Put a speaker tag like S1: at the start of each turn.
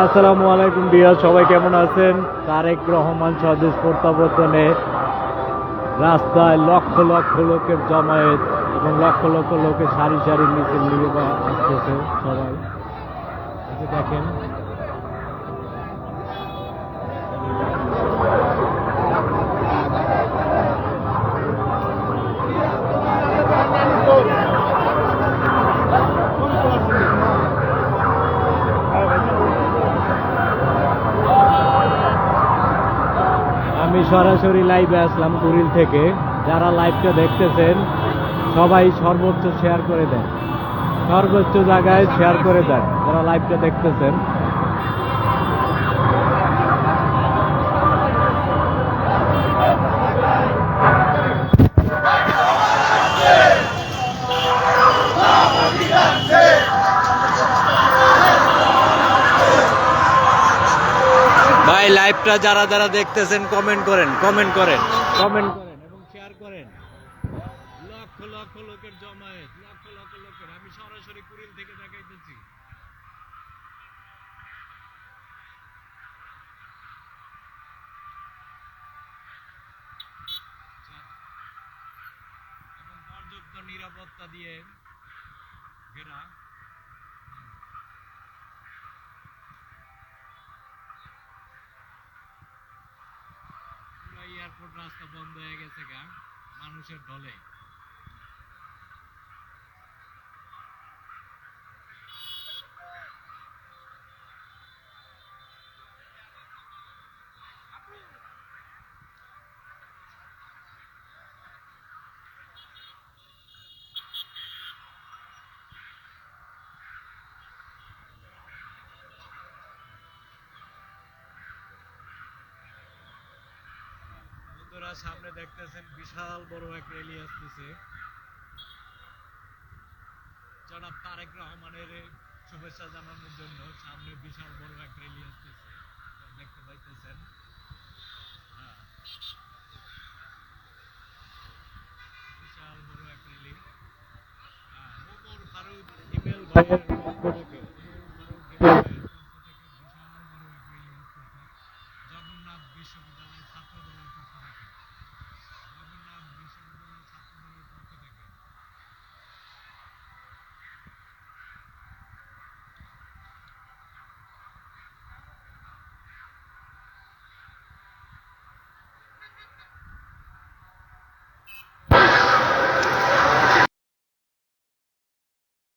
S1: আসসালামু আলাইকুম বিয়ার, সবাই কেমন আছেন? তারেক রহমান স্বদেশ প্রত্যাবর্তনে রাস্তায় লক্ষ লক্ষ লোকের জমায়েত এবং লক্ষ লক্ষ লোকের সারি সারি মিছিল নিয়ে আসতেছে সবাই। এই যে দেখেন, আমি সরাসরি লাইভে আসলাম কুড়িল থেকে। যারা লাইভটা দেখতেছেন সবাই সর্বোচ্চ শেয়ার করে দেন, সর্বোচ্চ জায়গায় শেয়ার করে দেন যারা লাইভটা দেখতেছেন। ভাই লাইভটা যারা যারা দেখতেছেন কমেন্ট করেন, কমেন্ট করেন, কমেন্ট করেন এবং শেয়ার করেন। লক্ষ লক্ষ লোকের জমায়েত, লক্ষ লক্ষ লোকের। আমি সরাসরি কুড়িল থেকে দেখাইতেছি। এবং পর্যাপ্ত নিরাপত্তা দিয়ে ঘেরা। এয়ারপোর্ট রাস্তা বন্ধ হয়ে গেছে গা মানুষের ঢলে। সামনে দেখতেছেন বিশাল বড় এক র্যালি আসতেছে। জনাব তারেক রহমানের শুভেচ্ছা জানানোর জন্য সামনে বিশাল বড় এক র্যালি আসতেছে, দেখতে পাইতেছেন। বিশাল বড় এক র্যালি। ওমর ফারুক ইমেল ভাইয়ের পক্ষ থেকে